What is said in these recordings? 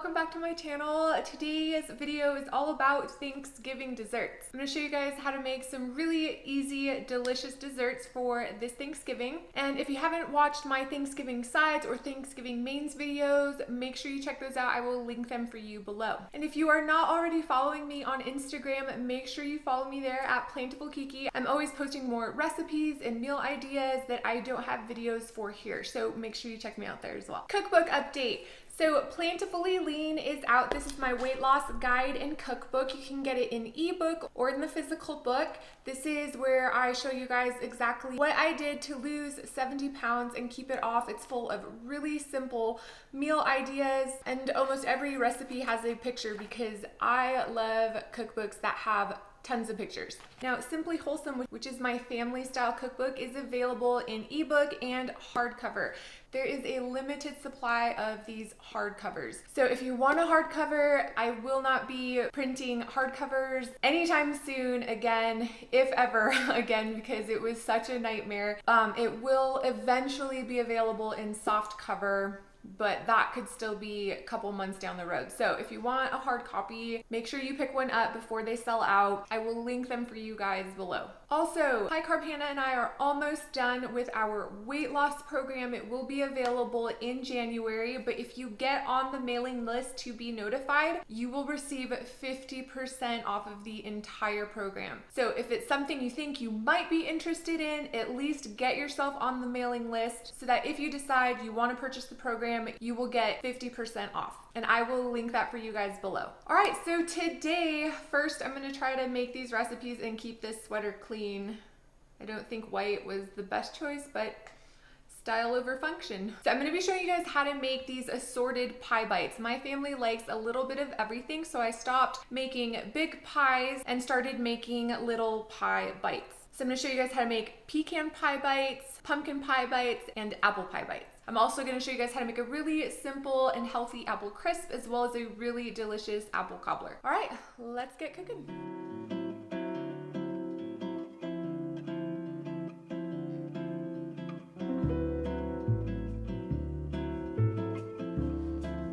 welcome back to my channel. Today's video is all about Thanksgiving desserts. I'm going to show you guys how to make some really easy, delicious desserts for this Thanksgiving. And if you haven't watched my Thanksgiving sides or Thanksgiving mains videos, make sure you check those out. I will link them for you below. And if you are not already following me on Instagram, make sure you follow me there at Plantiful Kiki. I'm always posting more recipes and meal ideas that I don't have videos for here, so make sure you check me out there as well. Cookbook update. So Plantifully Lean is out. This is my weight loss guide and cookbook. You can get it in ebook or in the physical book. This is where I show you guys exactly what I did to lose 70 pounds and keep it off. It's full of really simple meal ideas, and almost every recipe has a picture because I love cookbooks that have tons of pictures. Now, Simply Wholesome, which is my family style cookbook, is available in ebook and hardcover. There is a limited supply of these hardcovers. So if you want a hardcover, I will not be printing hardcovers anytime soon again, if ever again, because it was such a nightmare. It will eventually be available in soft cover, but that could still be a couple months down the road. So if you want a hard copy, make sure you pick one up before they sell out. I will link them for you guys below. Also, High Carb Hannah and I are almost done with our weight loss program. It will be available in January, but if you get on the mailing list to be notified, you will receive 50% off of the entire program. So if it's something you think you might be interested in, at least get yourself on the mailing list so that if you decide you want to purchase the program, you will get 50% off. And I will link that for you guys below. All right, so today, first I'm gonna try to make these recipes and keep this sweater clean. I don't think white was the best choice, but style over function. So I'm gonna be showing you guys how to make these assorted pie bites. My family likes a little bit of everything, so I stopped making big pies and started making little pie bites. So I'm gonna show you guys how to make pecan pie bites, pumpkin pie bites, and apple pie bites. I'm also going to show you guys how to make a really simple and healthy apple crisp, as well as a really delicious apple cobbler. All right, let's get cooking.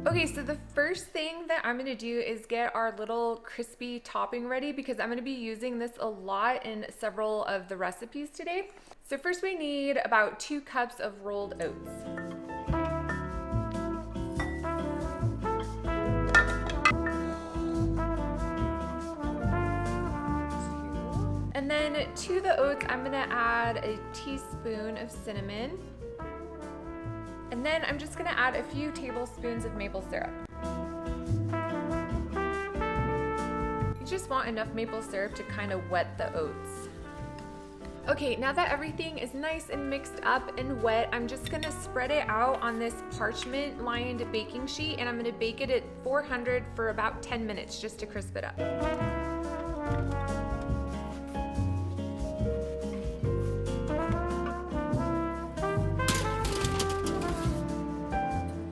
Okay, so the first thing that I'm gonna do is get our little crispy topping ready because I'm gonna be using this a lot in several of the recipes today. So first we need about 2 cups of rolled oats. And then to the oats, I'm gonna add a teaspoon of cinnamon. And then I'm just gonna add a few tablespoons of maple syrup. You just want enough maple syrup to kind of wet the oats. Okay, now that everything is nice and mixed up and wet, I'm just gonna spread it out on this parchment lined baking sheet, and I'm gonna bake it at 400 for about 10 minutes just to crisp it up.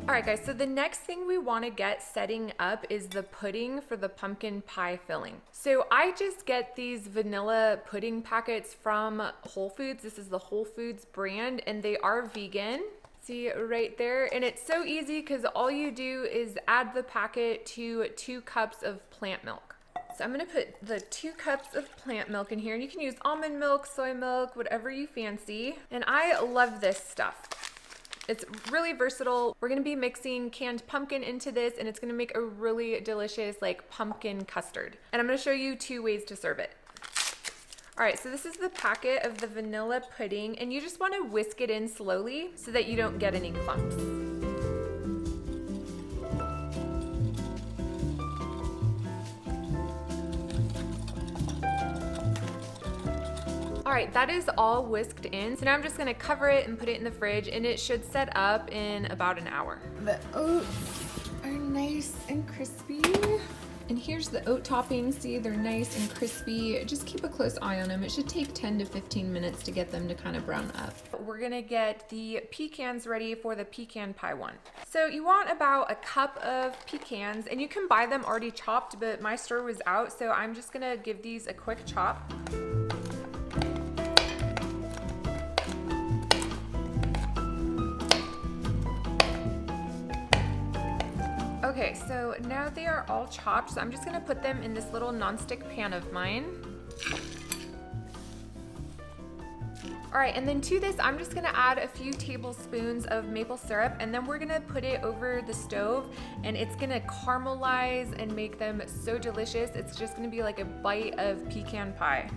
Alright guys, so the next thing we want to get setting up is the pudding for the pumpkin pie filling. So I just get these vanilla pudding packets from Whole Foods. This is the Whole Foods brand, and they are vegan. See right there? And it's so easy because all you do is add the packet to 2 cups of plant milk. So I'm going to put the 2 cups of plant milk in here, and you can use almond milk, soy milk, whatever you fancy. And I love this stuff. It's really versatile. We're gonna be mixing canned pumpkin into this, and it's gonna make a really delicious like pumpkin custard. And I'm gonna show you 2 ways to serve it. All right, so this is the packet of the vanilla pudding, and you just wanna whisk it in slowly so that you don't get any clumps. All right, that is all whisked in. So now I'm just gonna cover it and put it in the fridge, and it should set up in about an hour. The oats are nice and crispy. And here's the oat toppings. See, they're nice and crispy. Just keep a close eye on them. It should take 10 to 15 minutes to get them to kind of brown up. We're gonna get the pecans ready for the pecan pie one. So you want about 1 cup of pecans, and you can buy them already chopped, but my store was out, so I'm just gonna give these a quick chop. Okay, so now they are all chopped, so I'm just gonna put them in this little nonstick pan of mine. All right, and then to this, I'm just gonna add a few tablespoons of maple syrup, and then we're gonna put it over the stove, and it's gonna caramelize and make them so delicious. It's just gonna be like a bite of pecan pie.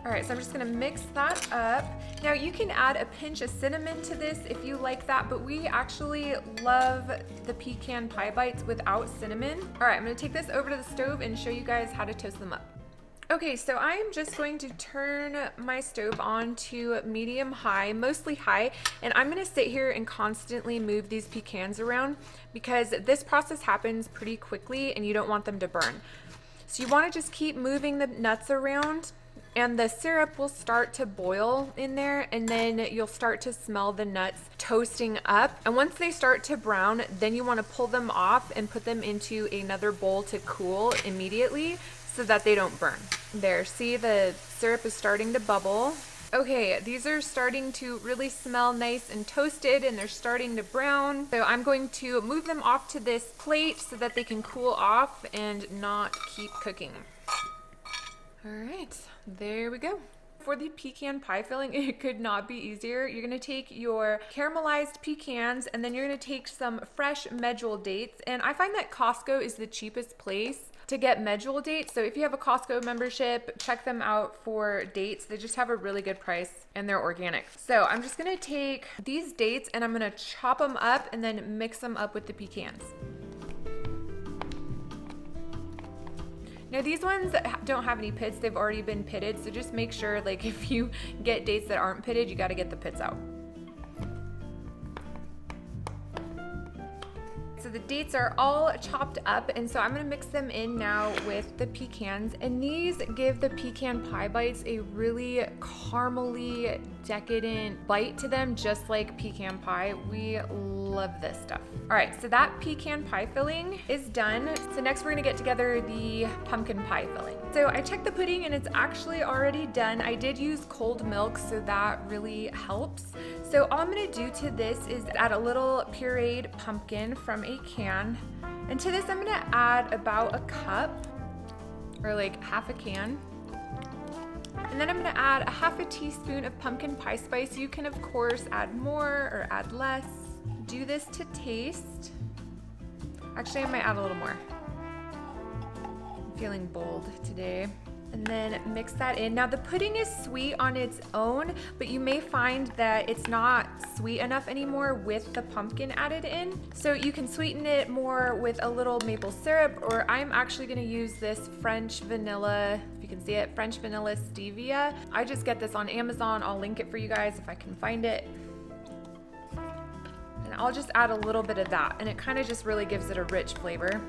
All right, so I'm just gonna mix that up. Now you can add a pinch of cinnamon to this if you like that, but we actually love the pecan pie bites without cinnamon. All right, I'm gonna take this over to the stove and show you guys how to toast them up. Okay, so I am just going to turn my stove on to medium high, mostly high, and I'm gonna sit here and constantly move these pecans around because this process happens pretty quickly and you don't want them to burn. So you wanna just keep moving the nuts around, and the syrup will start to boil in there, and then you'll start to smell the nuts toasting up. And once they start to brown, then you wanna pull them off and put them into another bowl to cool immediately so that they don't burn. There, see, the syrup is starting to bubble. Okay, these are starting to really smell nice and toasted, and they're starting to brown. So I'm going to move them off to this plate so that they can cool off and not keep cooking. All right, there we go. For the pecan pie filling, it could not be easier. You're gonna take your caramelized pecans, and then you're gonna take some fresh medjool dates. And I find that Costco is the cheapest place to get medjool dates. So if you have a Costco membership, check them out for dates. They just have a really good price and they're organic. So I'm just gonna take these dates and I'm gonna chop them up and then mix them up with the pecans. Now these ones don't have any pits, they've already been pitted, so just make sure, like, if you get dates that aren't pitted, you gotta get the pits out. So the dates are all chopped up, and so I'm gonna mix them in now with the pecans, and these give the pecan pie bites a really caramely, decadent bite to them, just like pecan pie. We love this stuff. All right, so that pecan pie filling is done. So next we're gonna get together the pumpkin pie filling. So I checked the pudding and it's actually already done. I did use cold milk, so that really helps. So all I'm gonna do to this is add a little pureed pumpkin from a can. And to this, I'm gonna add about a cup, or like half a can. And then I'm gonna add a half a teaspoon of pumpkin pie spice. You can, of course, add more or add less. Do this to taste. Actually, I might add a little more. I'm feeling bold today. And then mix that in. Now the pudding is sweet on its own, but you may find that it's not sweet enough anymore with the pumpkin added in. So you can sweeten it more with a little maple syrup, or I'm actually gonna use this French vanilla, if you can see it, French vanilla stevia. I just get this on Amazon. I'll link it for you guys if I can find it. And I'll just add a little bit of that, and it kind of just really gives it a rich flavor.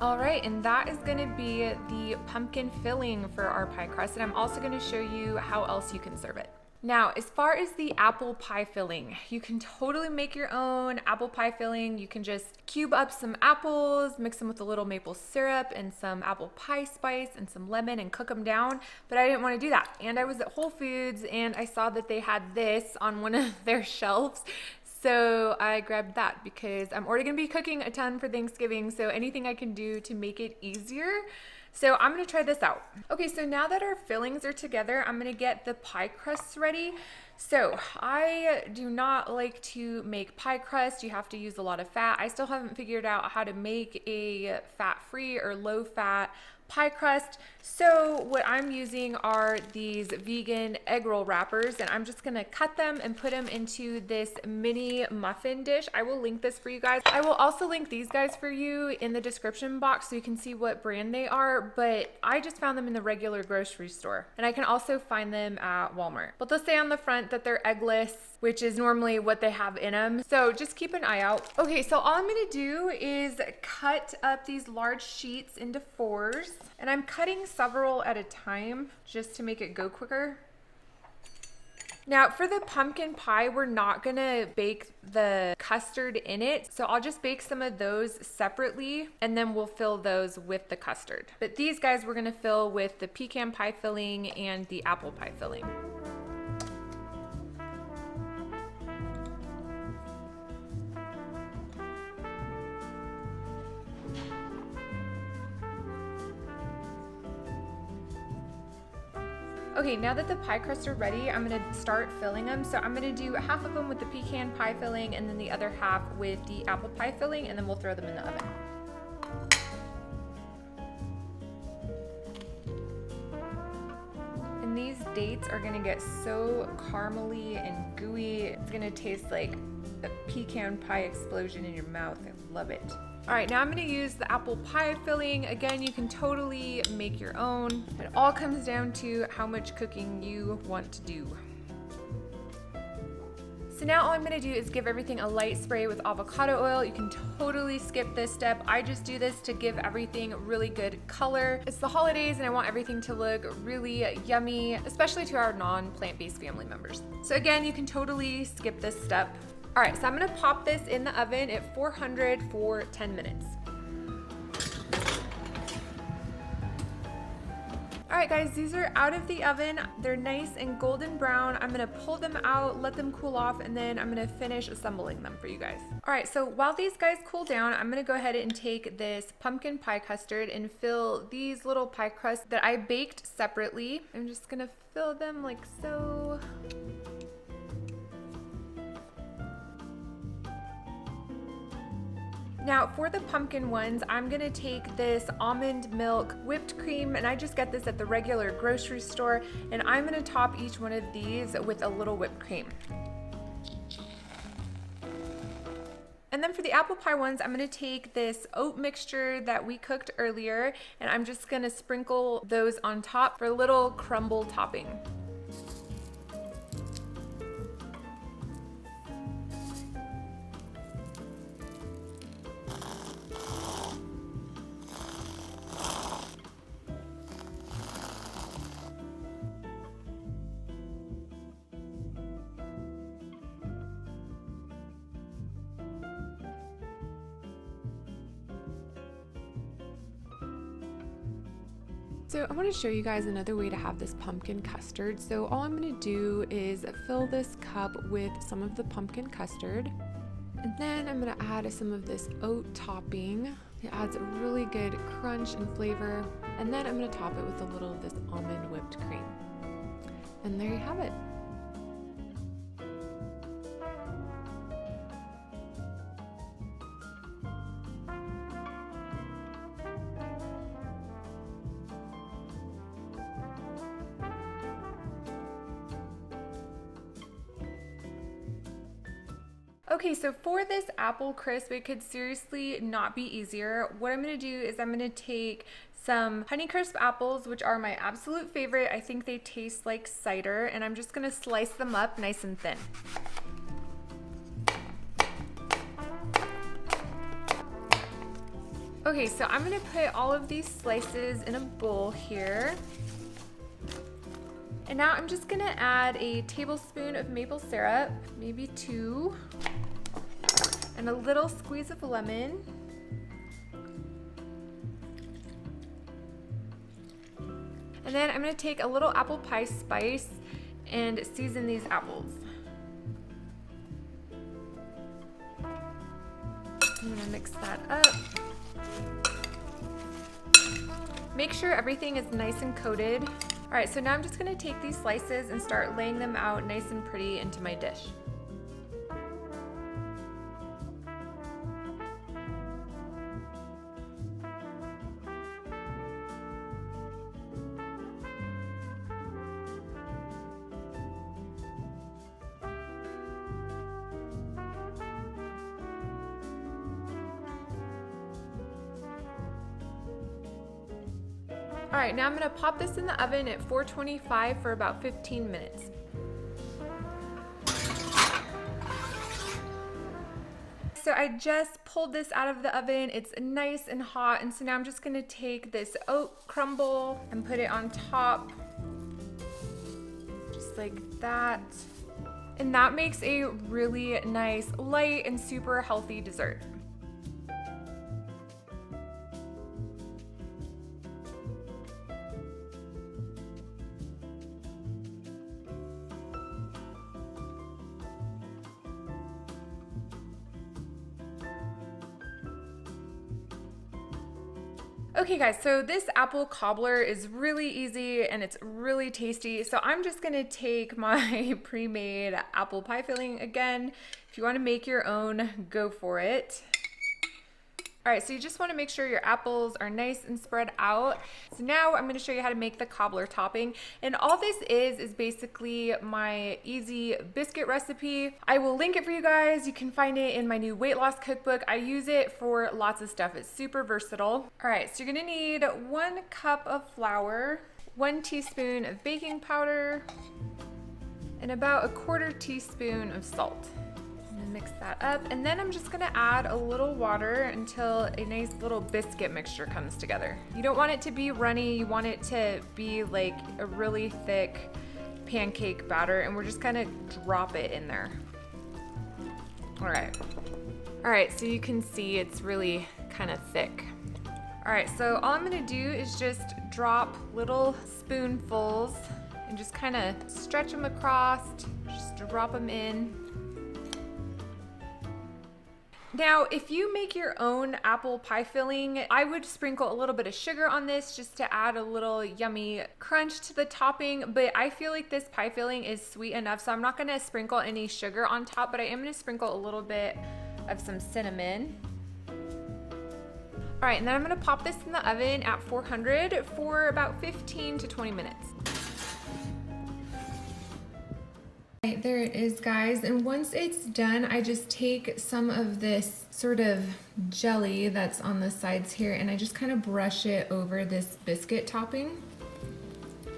All right, and that is gonna be the pumpkin filling for our pie crust, and I'm also gonna show you how else you can serve it. Now, as far as the apple pie filling, you can totally make your own apple pie filling. You can just cube up some apples, mix them with a little maple syrup and some apple pie spice and some lemon and cook them down, but I didn't want to do that. And I was at Whole Foods and I saw that they had this on one of their shelves. So I grabbed that because I'm already gonna be cooking a ton for Thanksgiving, so anything I can do to make it easier. So I'm gonna try this out. Okay, so now that our fillings are together, I'm gonna get the pie crusts ready. So I do not like to make pie crust. You have to use a lot of fat. I still haven't figured out how to make a fat-free or low-fat pie crust. So what I'm using are these vegan egg roll wrappers, and I'm just gonna cut them and put them into this mini muffin dish. I will link this for you guys. I will also link these guys for you in the description box so you can see what brand they are, but I just found them in the regular grocery store, and I can also find them at Walmart. But they'll say on the front that they're eggless, which is normally what they have in them. So just keep an eye out. Okay, so all I'm gonna do is cut up these large sheets into 4s, and I'm cutting several at a time just to make it go quicker. Now for the pumpkin pie, we're not gonna bake the custard in it. So I'll just bake some of those separately and then we'll fill those with the custard. But these guys we're gonna fill with the pecan pie filling and the apple pie filling. Okay, now that the pie crusts are ready, I'm gonna start filling them. So I'm gonna do half of them with the pecan pie filling and then the other half with the apple pie filling, and then we'll throw them in the oven. And these dates are gonna get so caramely and gooey. It's gonna taste like a pecan pie explosion in your mouth. I love it. All right, now I'm gonna use the apple pie filling. Again, you can totally make your own. It all comes down to how much cooking you want to do. So now all I'm gonna do is give everything a light spray with avocado oil. You can totally skip this step. I just do this to give everything really good color. It's the holidays and I want everything to look really yummy, especially to our non-plant-based family members. So again, you can totally skip this step. All right, so I'm gonna pop this in the oven at 400 for 10 minutes. All right guys, these are out of the oven. They're nice and golden brown. I'm gonna pull them out, let them cool off, and then I'm gonna finish assembling them for you guys. All right, so while these guys cool down, I'm gonna go ahead and take this pumpkin pie custard and fill these little pie crusts that I baked separately. I'm just gonna fill them like so. Now for the pumpkin ones, I'm gonna take this almond milk whipped cream, and I just get this at the regular grocery store, and I'm gonna top each one of these with a little whipped cream. And then for the apple pie ones, I'm gonna take this oat mixture that we cooked earlier, and I'm just gonna sprinkle those on top for a little crumble topping. So I want to show you guys another way to have this pumpkin custard. So all I'm going to do is fill this cup with some of the pumpkin custard, and then I'm going to add some of this oat topping. It adds a really good crunch and flavor, and then I'm going to top it with a little of this almond whipped cream. And there you have it. Okay, so for this apple crisp, it could seriously not be easier. What I'm gonna do is I'm gonna take some Honeycrisp apples, which are my absolute favorite. I think they taste like cider, and I'm just gonna slice them up nice and thin. Okay, so I'm gonna put all of these slices in a bowl here. And now I'm just gonna add a tablespoon of maple syrup, maybe 2, and a little squeeze of lemon. And then I'm gonna take a little apple pie spice and season these apples. I'm gonna mix that up. Make sure everything is nice and coated. All right, so now I'm just gonna take these slices and start laying them out nice and pretty into my dish. All right, now I'm gonna pop this in the oven at 425 for about 15 minutes. So I just pulled this out of the oven. It's nice and hot, and so now I'm just gonna take this oat crumble and put it on top, just like that. And that makes a really nice, light, and super healthy dessert. Okay guys, so this apple cobbler is really easy and it's really tasty. So I'm just gonna take my pre-made apple pie filling again. If you wanna make your own, go for it. All right, so you just wanna make sure your apples are nice and spread out. So now I'm gonna show you how to make the cobbler topping. And all this is basically my easy biscuit recipe. I will link it for you guys. You can find it in my new weight loss cookbook. I use it for lots of stuff. It's super versatile. All right, so you're gonna need 1 cup of flour, 1 teaspoon of baking powder, and about 1/4 teaspoon of salt. Mix that up, and then I'm just gonna add a little water until a nice little biscuit mixture comes together. You don't want it to be runny, you want it to be like a really thick pancake batter, and we're just gonna drop it in there. All right, so you can see it's really kind of thick. All right, so all I'm gonna do is just drop little spoonfuls and just kind of stretch them across, just drop them in. Now, if you make your own apple pie filling, I would sprinkle a little bit of sugar on this just to add a little yummy crunch to the topping, but I feel like this pie filling is sweet enough, so I'm not gonna sprinkle any sugar on top, but I am gonna sprinkle a little bit of some cinnamon. All right, and then I'm gonna pop this in the oven at 400 for about 15 to 20 minutes. Right, there it is, guys, and once it's done, I just take some of this sort of jelly that's on the sides here and I just kind of brush it over this biscuit topping,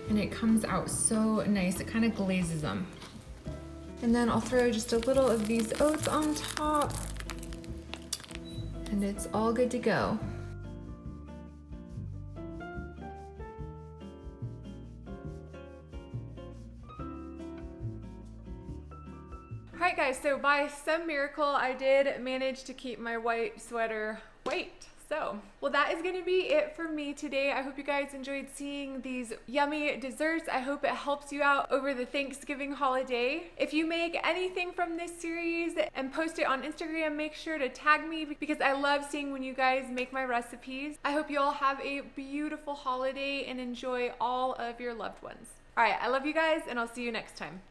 and it comes out so nice. It kind of glazes them. And then I'll throw just a little of these oats on top, and it's all good to go. All right guys, so by some miracle, I did manage to keep my white sweater white. Well, that is gonna be it for me today. I hope you guys enjoyed seeing these yummy desserts. I hope it helps you out over the Thanksgiving holiday. If you make anything from this series and post it on Instagram, make sure to tag me because I love seeing when you guys make my recipes. I hope you all have a beautiful holiday and enjoy all of your loved ones. All right, I love you guys and I'll see you next time.